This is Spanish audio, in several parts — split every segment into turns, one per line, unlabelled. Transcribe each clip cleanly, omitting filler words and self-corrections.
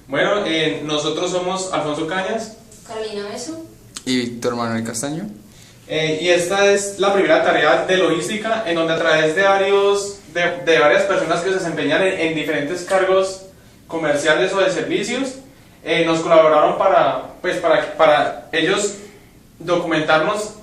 Bueno, nosotros somos Alfonso Cañas
Carolina Beso
Y Víctor Manuel Castaño.
y esta es la primera tarea de logística en donde a través de varias personas que se desempeñan en diferentes cargos comerciales o de servicios nos colaboraron para ellos documentarnos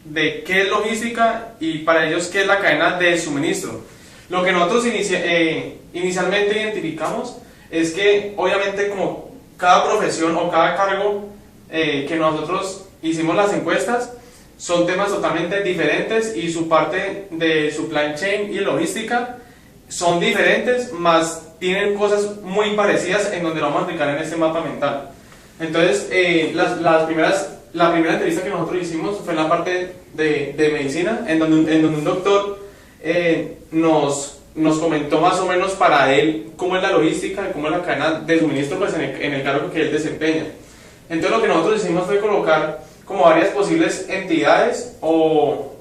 de qué es logística y para ellos qué es la cadena de suministro. Lo que nosotros inicialmente identificamos es que obviamente como cada profesión o cada cargo que nosotros hicimos las encuestas son temas totalmente diferentes y su parte de supply chain y logística son diferentes, más tienen cosas muy parecidas en donde lo vamos a aplicar en este mapa mental. Entonces, la primera entrevista que nosotros hicimos fue en la parte de medicina, en donde un doctor nos comentó más o menos para él cómo es la logística y cómo es la cadena de suministro pues, en el cargo que él desempeña. Entonces, lo que nosotros hicimos fue colocar como varias posibles entidades o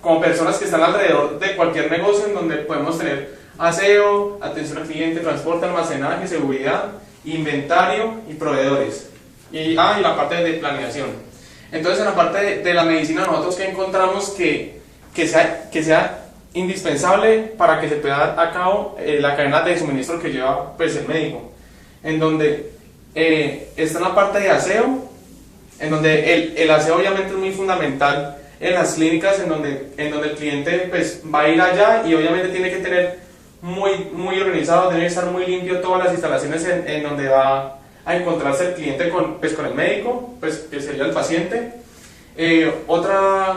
como personas que están alrededor de cualquier negocio en donde podemos tener aseo, atención al cliente, transporte, almacenaje, seguridad, inventario y proveedores. Y la parte de planeación. Entonces, en la parte de la medicina, nosotros que encontramos que sea indispensable para que se pueda dar a cabo la cadena de suministro que lleva pues, el médico, en donde está en la parte de aseo, en donde el aseo obviamente es muy fundamental en las clínicas, en donde el cliente pues, va a ir allá y obviamente tiene que tener muy organizado, tiene que estar muy limpio todas las instalaciones en donde va a encontrarse el cliente con el médico, pues, que sería el paciente. Otra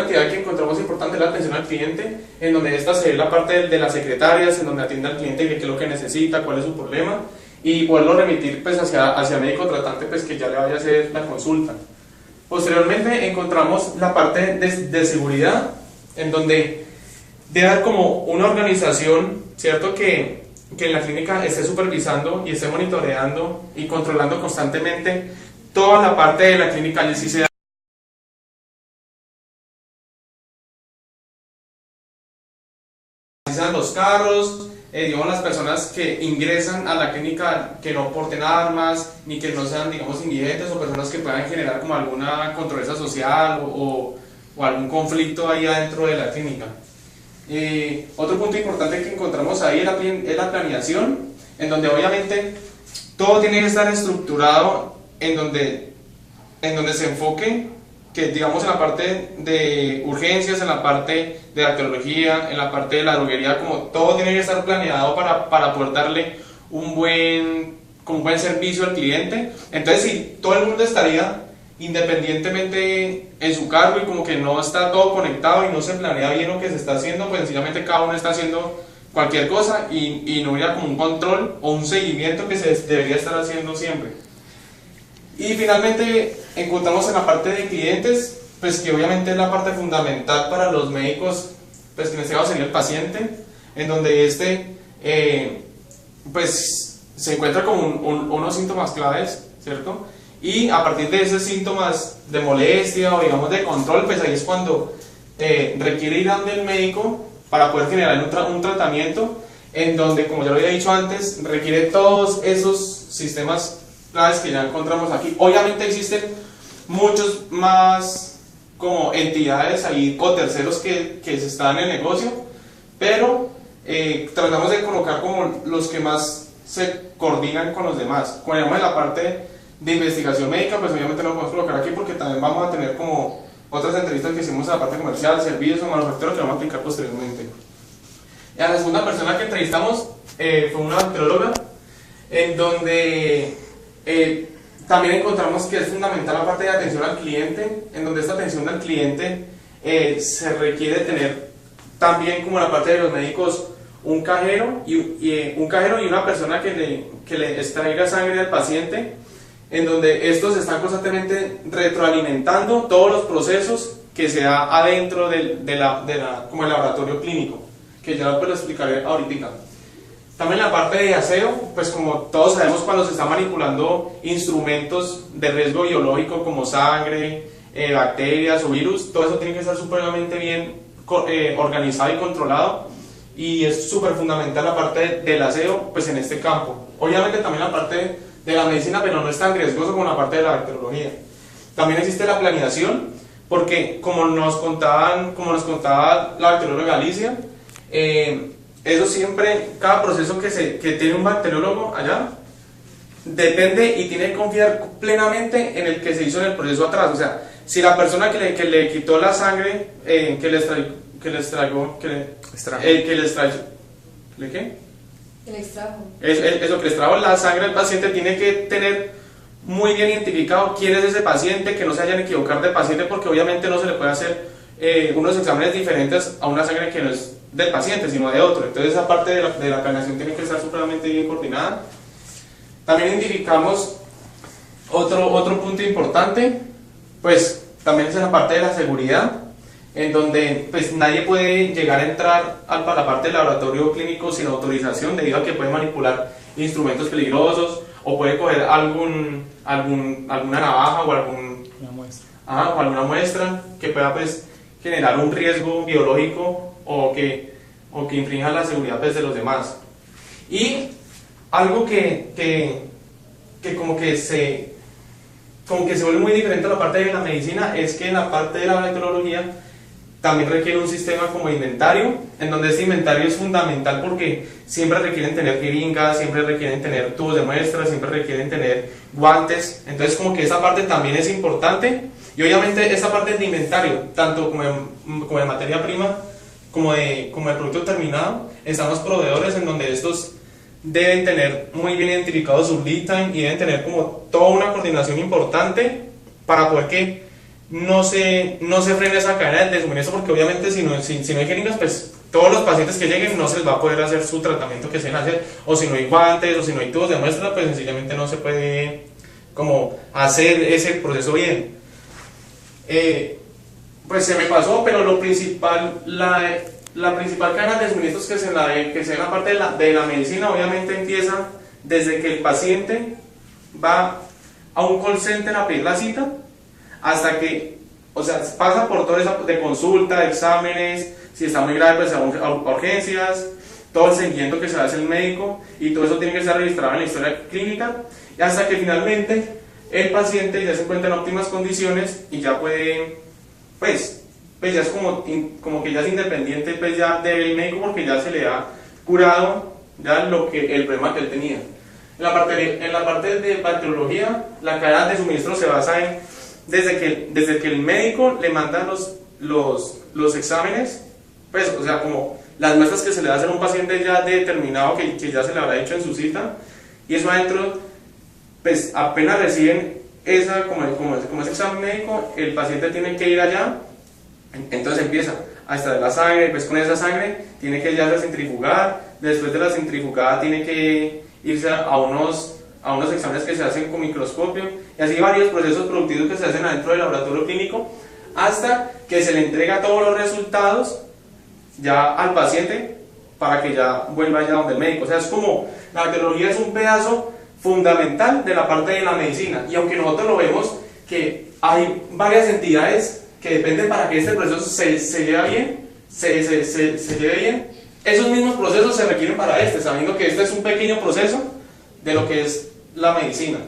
entidad que encontramos importante es la atención al cliente, en donde esta se ve la parte de las secretarias, en donde atiende al cliente qué es lo que necesita, cuál es su problema, y poderlo remitir pues, hacia el médico tratante pues, que ya le vaya a hacer la consulta. Posteriormente encontramos la parte de seguridad, en donde debe haber como una organización, ¿cierto? Que en la clínica esté supervisando y esté monitoreando y controlando constantemente toda la parte de la clínica, y si se analizan los carros, digamos las personas que ingresan a la clínica que no porten armas, ni que no sean, digamos, indigentes o personas que puedan generar como alguna controversia social o algún conflicto ahí adentro de la clínica. Otro punto importante que encontramos ahí es la planeación, en donde obviamente todo tiene que estar estructurado, en donde se enfoque, que digamos en la parte de urgencias, en la parte de arqueología, en la parte de la droguería, como todo tiene que estar planeado para poder darle un buen servicio al cliente. Entonces si todo el mundo estaría independientemente en su cargo y como que no está todo conectado y no se planea bien lo que se está haciendo, pues sencillamente cada uno está haciendo cualquier cosa y no hubiera como un control o un seguimiento que se debería estar haciendo siempre. Y finalmente encontramos en la parte de clientes, pues que obviamente es la parte fundamental para los médicos, pues que en este caso sería el paciente, en donde pues se encuentra con unos síntomas claves, ¿cierto? Y a partir de esos síntomas de molestia o digamos de control, pues ahí es cuando requiere ir donde el médico para poder generar un tratamiento en donde, como ya lo había dicho antes, requiere todos esos sistemas claves que ya encontramos aquí. Obviamente existen muchos más como entidades ahí o terceros que se están en el negocio, pero tratamos de colocar como los que más se coordinan con los demás. Como digamos en la parte de investigación médica, pues obviamente no lo podemos colocar aquí porque también vamos a tener como otras entrevistas que hicimos en la parte comercial, servicios o manufacturero que vamos a aplicar posteriormente. Y a la segunda persona que entrevistamos fue una bacterióloga, en donde también encontramos que es fundamental la parte de atención al cliente, en donde esta atención al cliente se requiere tener también como la parte de los médicos un cajero y una persona que le extraiga sangre al paciente, en donde estos están constantemente retroalimentando todos los procesos que se da adentro como el laboratorio clínico, que ya lo explicaré ahorita. También la parte de aseo, pues como todos sabemos, cuando se está manipulando instrumentos de riesgo biológico como sangre, bacterias o virus, todo eso tiene que estar supremamente bien organizado y controlado. y es súper fundamental la parte del aseo pues en este campo. Obviamente también la parte de la medicina, pero no es tan riesgoso como la parte de la bacteriología. También existe la planeación, porque como nos contaba la bacterióloga Alicia, eso siempre, cada proceso que tiene un bacteriólogo allá, depende y tiene que confiar plenamente en el que se hizo en el proceso atrás. O sea, si la persona que le quitó la sangre, que les extrajo. Eso, que les trajo la sangre al paciente, tiene que tener muy bien identificado quién es ese paciente, que no se vayan a equivocar de paciente, porque obviamente no se le puede hacer unos exámenes diferentes a una sangre que no es del paciente, sino de otro. Entonces esa parte de la planeación tiene que estar supremamente bien coordinada. También identificamos otro punto importante, pues también es en la parte de la seguridad, en donde pues nadie puede llegar a entrar a la parte del laboratorio clínico sin autorización, debido a que puede manipular instrumentos peligrosos o puede coger alguna navaja o alguna muestra que pueda pues generar un riesgo biológico o que infrinja la seguridad pues, de los demás. Y algo que como que se vuelve muy diferente a la parte de la medicina es que en la parte de la bacteriología también requiere un sistema como inventario, en donde este inventario es fundamental porque siempre requieren tener jeringas, siempre requieren tener tubos de muestra, siempre requieren tener guantes. Entonces como que esa parte también es importante, y obviamente esa parte de inventario, tanto como de materia prima como de producto terminado, están los proveedores, en donde estos deben tener muy bien identificado su lead time y deben tener como toda una coordinación importante para poder que no se frene esa cadena de suministro, porque obviamente si no hay jeringas, pues todos los pacientes que lleguen no se les va a poder hacer su tratamiento que se deben hacer, o si no hay guantes, o si no hay tubos de muestra, pues sencillamente no se puede como hacer ese proceso bien. Pues se me pasó, pero lo principal, la principal cadena de suministros que se da en la parte de la medicina, obviamente empieza desde que el paciente va a un call center a pedir la cita, hasta que, o sea, pasa por todo eso de consulta, de exámenes, si está muy grave pues a urgencias, todo el seguimiento que se hace el médico, y todo eso tiene que estar registrado en la historia clínica, y hasta que finalmente el paciente ya se encuentra en óptimas condiciones y ya puede, pues ya es como que ya es independiente pues ya del médico, porque ya se le ha curado ya el problema que él tenía. En la parte de bacteriología, la cadena de suministro se basa en desde que el médico le manda los exámenes, pues, o sea, como las muestras que se le va a hacer a un paciente ya determinado que ya se le habrá hecho en su cita, y eso adentro, pues apenas reciben como ese examen médico, el paciente tiene que ir allá, entonces empieza a extraer la sangre, pues con esa sangre tiene que ya centrifugar, después de la centrifugada tiene que irse a unos exámenes que se hacen con microscopio, y así varios procesos productivos que se hacen adentro del laboratorio clínico, hasta que se le entrega todos los resultados ya al paciente para que ya vuelva allá donde el médico. O sea, es como la bacteriología es un pedazo fundamental de la parte de la medicina, y aunque nosotros lo vemos que hay varias entidades que dependen para que este proceso se lleve bien, esos mismos procesos se requieren para sabiendo que este es un pequeño proceso de lo que es la medicina.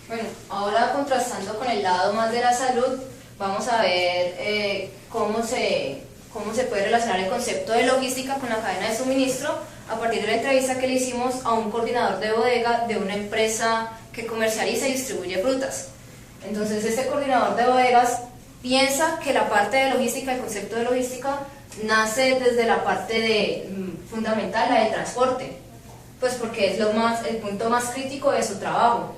Bueno, ahora contrastando con el lado más de la salud, vamos a ver cómo se puede relacionar el concepto de logística con la cadena de suministro a partir de la entrevista que le hicimos a un coordinador de bodega de una empresa que comercializa y distribuye frutas. Entonces este coordinador de bodegas piensa que la parte de logística, el concepto de logística, nace desde la parte fundamental, la del transporte, pues porque es el punto más crítico de su trabajo.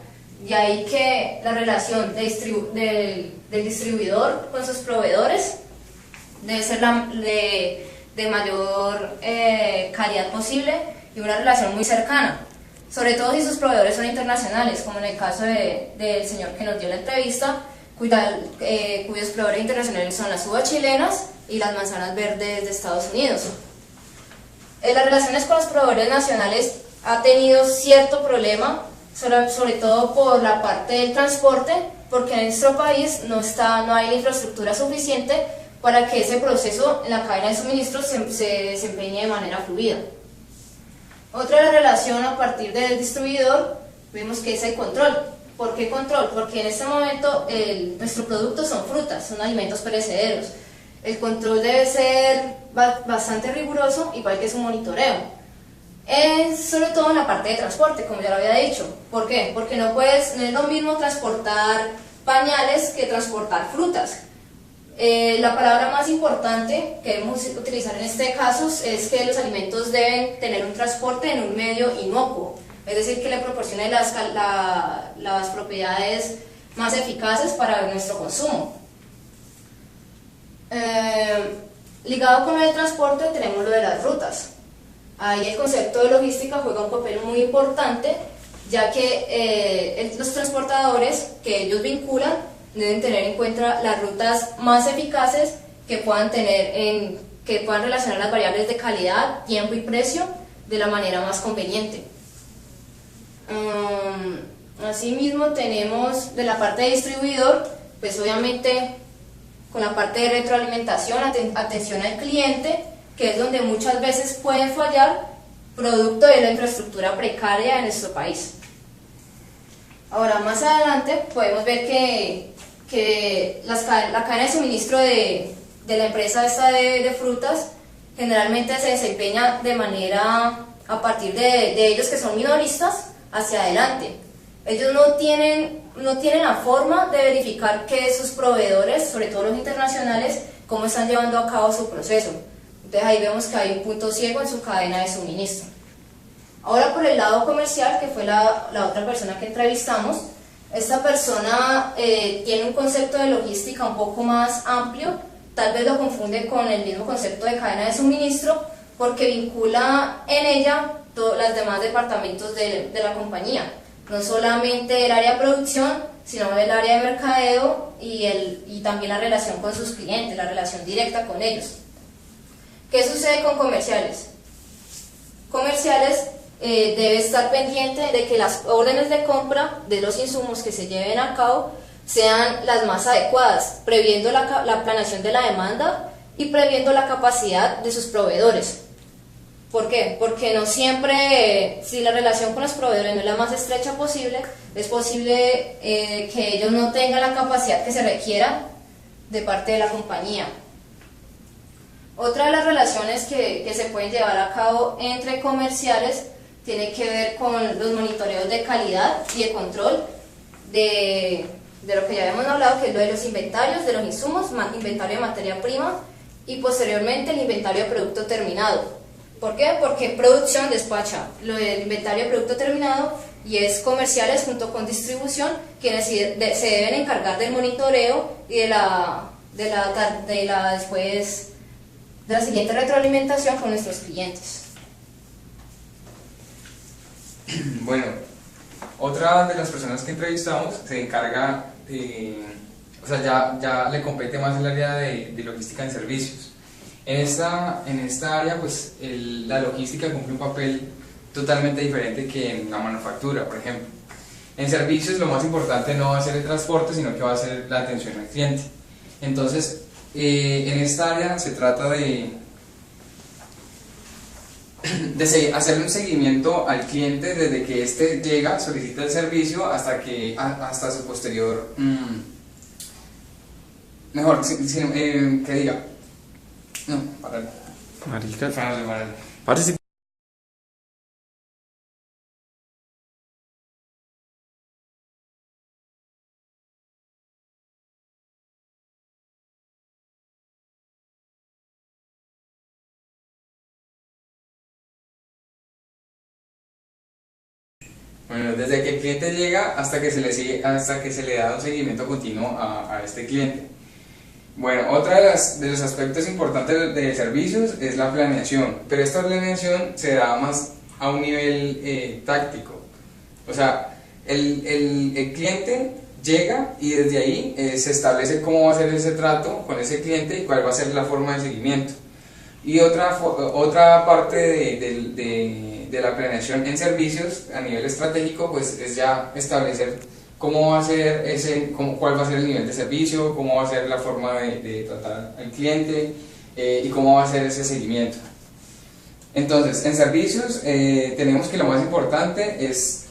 Y ahí que la relación del distribuidor con sus proveedores debe ser de mayor calidad posible y una relación muy cercana, sobre todo si sus proveedores son internacionales, como en el caso del señor que nos dio la entrevista, cuyos proveedores internacionales son las uvas chilenas y las manzanas verdes de Estados Unidos. Las relaciones con los proveedores nacionales ha tenido cierto problema, sobre todo por la parte del transporte, porque en nuestro país no hay la infraestructura suficiente para que ese proceso en la cadena de suministro se desempeñe de manera fluida. Otra de la relación a partir del distribuidor, vemos que es el control. ¿Por qué control? Porque en este momento nuestros productos son frutas, son alimentos perecederos. El control debe ser bastante riguroso, igual que su monitoreo. Sobre todo en la parte de transporte, como ya lo había dicho. ¿Por qué? Porque no es lo mismo transportar pañales que transportar frutas. La palabra más importante que debemos utilizar en este caso es que los alimentos deben tener un transporte en un medio inocuo, es decir, que le proporcione las propiedades más eficaces para nuestro consumo. Ligado con el transporte tenemos lo de las rutas. Ahí el concepto de logística juega un papel muy importante, ya que los transportadores que ellos vinculan deben tener en cuenta las rutas más eficaces que puedan relacionar las variables de calidad, tiempo y precio de la manera más conveniente. Asimismo tenemos de la parte de distribuidor, pues obviamente con la parte de retroalimentación, atención al cliente, que es donde muchas veces puede fallar producto de la infraestructura precaria de nuestro país. Ahora más adelante podemos ver que la cadena de suministro de la empresa esta de frutas generalmente se desempeña de manera a partir de ellos que son minoristas hacia adelante. Ellos no tienen la forma de verificar que sus proveedores, sobre todo los internacionales, cómo están llevando a cabo su proceso. Entonces ahí vemos que hay un punto ciego en su cadena de suministro. Ahora por el lado comercial, que fue la otra persona que entrevistamos, esta persona tiene un concepto de logística un poco más amplio, tal vez lo confunde con el mismo concepto de cadena de suministro, porque vincula en ella todos los demás departamentos de la compañía, no solamente el área de producción, sino el área de mercadeo y también la relación con sus clientes, la relación directa con ellos. ¿Qué sucede con comerciales? Comerciales debe estar pendiente de que las órdenes de compra de los insumos que se lleven a cabo sean las más adecuadas, previendo la planeación de la demanda y previendo la capacidad de sus proveedores. ¿Por qué? Porque no siempre, si la relación con los proveedores no es la más estrecha posible, es posible que ellos no tengan la capacidad que se requiera de parte de la compañía. Otra de las relaciones que se pueden llevar a cabo entre comerciales tiene que ver con los monitoreos de calidad y de control de lo que ya habíamos hablado, que es lo de los inventarios, de los insumos, inventario de materia prima y posteriormente el inventario de producto terminado. ¿Por qué? Porque producción despacha lo del inventario de producto terminado y es comerciales junto con distribución quienes se deben encargar del monitoreo y de la siguiente retroalimentación con nuestros clientes.
Bueno, otra de las personas que entrevistamos se encarga, o sea, ya le compete más el área de logística en servicios. En esta área, pues, la logística cumple un papel totalmente diferente que en la manufactura, por ejemplo. En servicios lo más importante no va a ser el transporte, sino que va a ser la atención al cliente. Entonces, en esta área se trata de hacerle un seguimiento al cliente desde que éste llega, solicita el servicio hasta su posterior, mejor, que diga, no, párale.
Marica,
Párale.
parce, si-
Bueno, desde que el cliente llega hasta que se le da un seguimiento continuo a este cliente. Bueno, otra de los aspectos importantes de servicios es la planeación, pero esta planeación se da más a un nivel táctico. O sea, el cliente llega y desde ahí se establece cómo va a ser ese trato con ese cliente y cuál va a ser la forma de seguimiento. Y otra parte de la planeación en servicios a nivel estratégico, pues es ya establecer cómo va a ser cuál va a ser el nivel de servicio, cómo va a ser la forma de tratar al cliente y cómo va a ser ese seguimiento. Entonces, en servicios tenemos que lo más importante es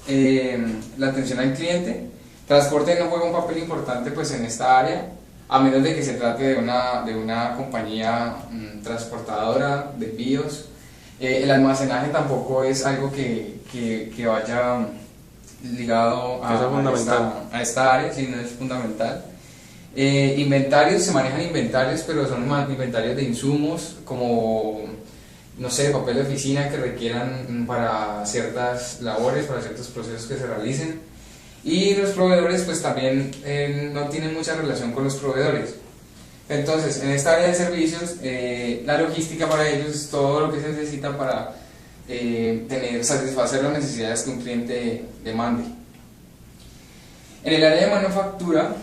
la atención al cliente. Transporte no juega un papel importante pues en esta área, a menos de que se trate de una compañía transportadora de envíos. El almacenaje tampoco es algo que vaya ligado a esta área, sino es fundamental. Inventarios, se manejan inventarios, pero son inventarios de insumos como, no sé, papel de oficina que requieran para ciertas labores, para ciertos procesos que se realicen. Y los proveedores pues también no tienen mucha relación con los proveedores. Entonces, en esta área de servicios, la logística para ellos es todo lo que se necesita para satisfacer las necesidades que un cliente demande. En el área de manufactura,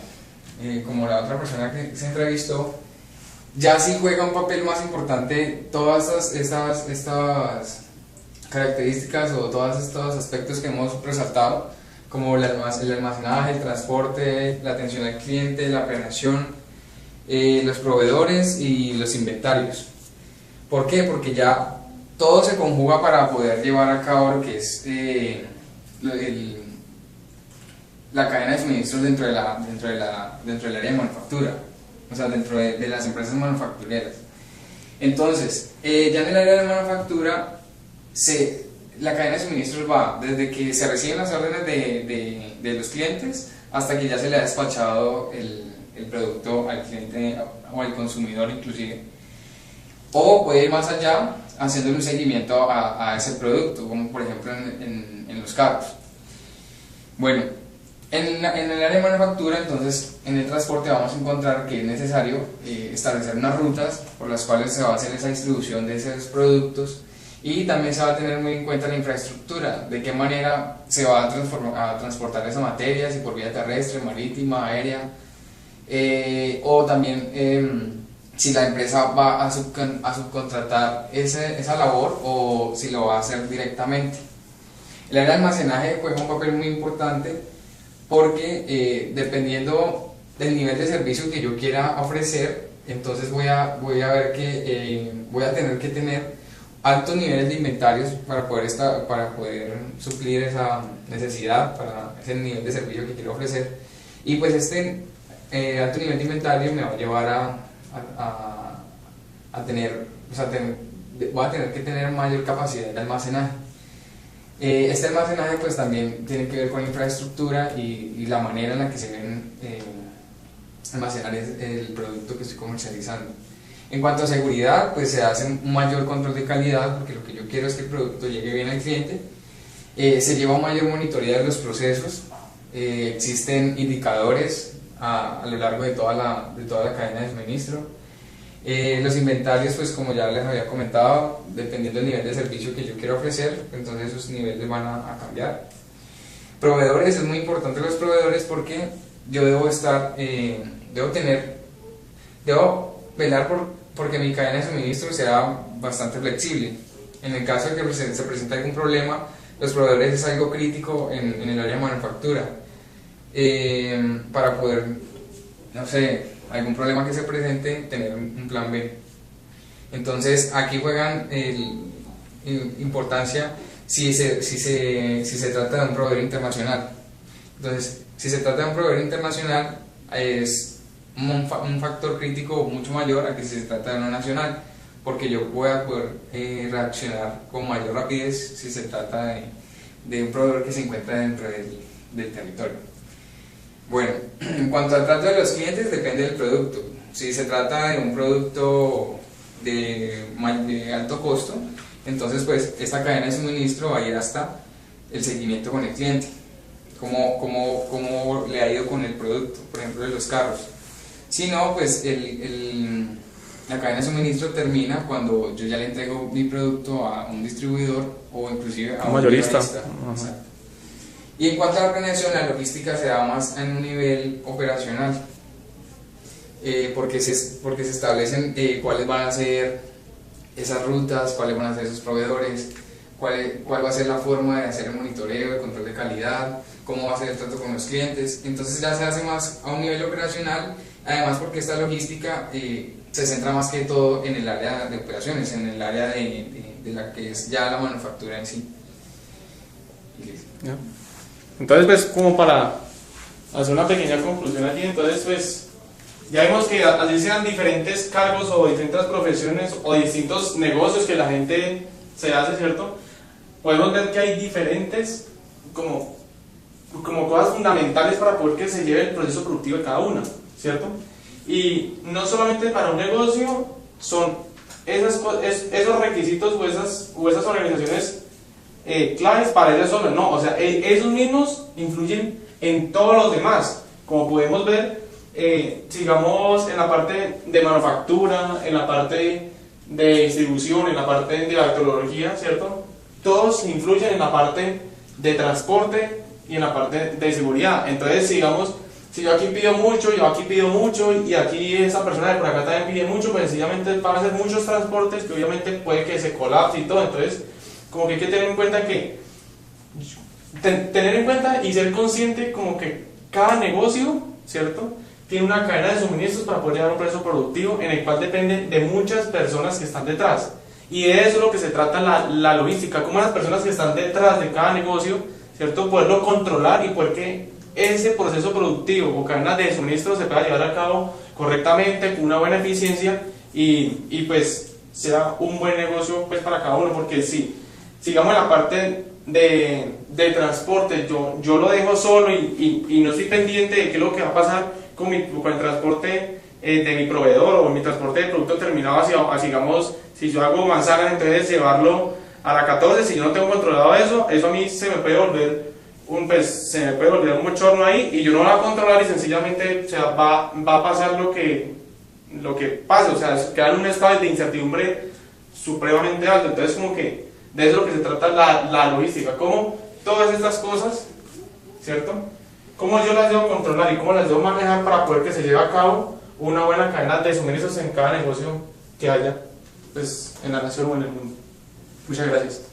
como la otra persona que se entrevistó, ya sí juega un papel más importante todas estas características o todos estos aspectos que hemos resaltado, como el almacenaje, el transporte, la atención al cliente, la planeación, los proveedores y los inventarios. ¿Por qué? Porque ya todo se conjuga para poder llevar a cabo lo que es la cadena de suministros dentro del área de manufactura, o sea, dentro de las empresas manufactureras. Entonces, ya en el área de manufactura, la cadena de suministros va desde que se reciben las órdenes de los clientes hasta que ya se le ha despachado el producto al cliente o al consumidor inclusive, o puede ir más allá haciendo un seguimiento a ese producto, como por ejemplo en los carros. Bueno, en el área de manufactura, entonces, en el transporte vamos a encontrar que es necesario establecer unas rutas por las cuales se va a hacer esa distribución de esos productos, y también se va a tener muy en cuenta la infraestructura, de qué manera se va a transportar esa materia, si por vía terrestre, marítima, aérea, o también si la empresa va a subcontratar esa labor o si lo va a hacer directamente. El área de almacenaje juega un papel muy importante porque dependiendo del nivel de servicio que yo quiera ofrecer, entonces voy a ver que voy a tener que tener altos niveles de inventarios para poder suplir esa necesidad, para ese nivel de servicio que quiero ofrecer. Y pues este alto nivel de inventario me va a llevar voy a tener que tener mayor capacidad de almacenaje. Este almacenaje pues también tiene que ver con infraestructura y la manera en la que se deben almacenar el producto que estoy comercializando. En cuanto a seguridad, pues se hace un mayor control de calidad, porque lo que yo quiero es que el producto llegue bien al cliente. Se lleva un mayor monitoreo de los procesos. Existen indicadores a lo largo de toda la cadena de suministro. Los inventarios, pues como ya les había comentado, dependiendo del nivel de servicio que yo quiero ofrecer, entonces esos niveles van a cambiar. Proveedores, es muy importante los proveedores porque yo debo velar porque mi cadena de suministro sea bastante flexible. En el caso de que se presente algún problema, los proveedores es algo crítico en el área de manufactura. Para poder, no sé, algún problema que se presente, tener un plan B. Entonces aquí juegan importancia si se trata de un proveedor internacional. Entonces, si se trata de un proveedor internacional, es un factor crítico mucho mayor a que si se trata de uno nacional, porque yo voy a poder reaccionar con mayor rapidez si se trata de un proveedor que se encuentra dentro del territorio. Bueno, en cuanto al trato de los clientes, depende del producto. Si se trata de un producto de alto costo, entonces pues esta cadena de suministro va a ir hasta el seguimiento con el cliente, cómo le ha ido con el producto, por ejemplo de los carros. Si no, pues la cadena de suministro termina cuando yo ya le entrego mi producto a un distribuidor o inclusive a un mayorista. Y en cuanto a la planeación, la logística se da más en un nivel operacional, porque se establecen cuáles van a ser esas rutas, cuáles van a ser esos proveedores, cuál va a ser la forma de hacer el monitoreo, el control de calidad, cómo va a ser el trato con los clientes. Entonces ya se hace más a un nivel operacional, además porque esta logística se centra más que todo en el área de operaciones, en el área de la que es ya la manufactura en sí. Y listo.
¿Ya? Entonces, pues, como para hacer una pequeña conclusión aquí, entonces, pues, ya vemos que así sean diferentes cargos o distintas profesiones o distintos negocios que la gente se hace, ¿cierto? Podemos ver que hay diferentes como cosas fundamentales para poder que se lleve el proceso productivo de cada una, ¿cierto? Y no solamente para un negocio son esos requisitos o esas organizaciones claves para ellos solos, no, o sea, esos mismos influyen en todos los demás, como podemos ver, digamos, en la parte de manufactura, en la parte de distribución, en la parte de la tecnología, ¿cierto? Todos influyen en la parte de transporte y en la parte de seguridad. Entonces, digamos, si yo aquí pido mucho y aquí esa persona de por acá también pide mucho, pues sencillamente van a ser muchos transportes que obviamente puede que se colapse y todo. Entonces, como que hay que tener en cuenta y ser consciente como que cada negocio, ¿cierto?, tiene una cadena de suministros para poder llevar un proceso productivo en el cual depende de muchas personas que están detrás. Y de eso es lo que se trata la logística, como las personas que están detrás de cada negocio, ¿cierto?, poderlo controlar y poder que ese proceso productivo o cadena de suministros se pueda llevar a cabo correctamente, con una buena eficiencia y pues sea un buen negocio pues para cada uno, porque si sigamos en la parte de transporte, yo lo dejo solo y no estoy pendiente de qué es lo que va a pasar con el transporte de mi proveedor o mi transporte de producto terminado hacia, digamos, si yo hago manzanas, entonces llevarlo a la 14, si yo no tengo controlado eso a mí se me puede volver un bochorno ahí y yo no lo voy a controlar y sencillamente, o sea, va a pasar lo que pasa, o sea, queda en un estado de incertidumbre supremamente alto. Entonces, como que de eso es lo que se trata la logística, cómo todas estas cosas, ¿cierto?, cómo yo las debo controlar y cómo las debo manejar para poder que se lleve a cabo una buena cadena de suministros en cada negocio que haya pues, en la nación o en el mundo. Muchas gracias.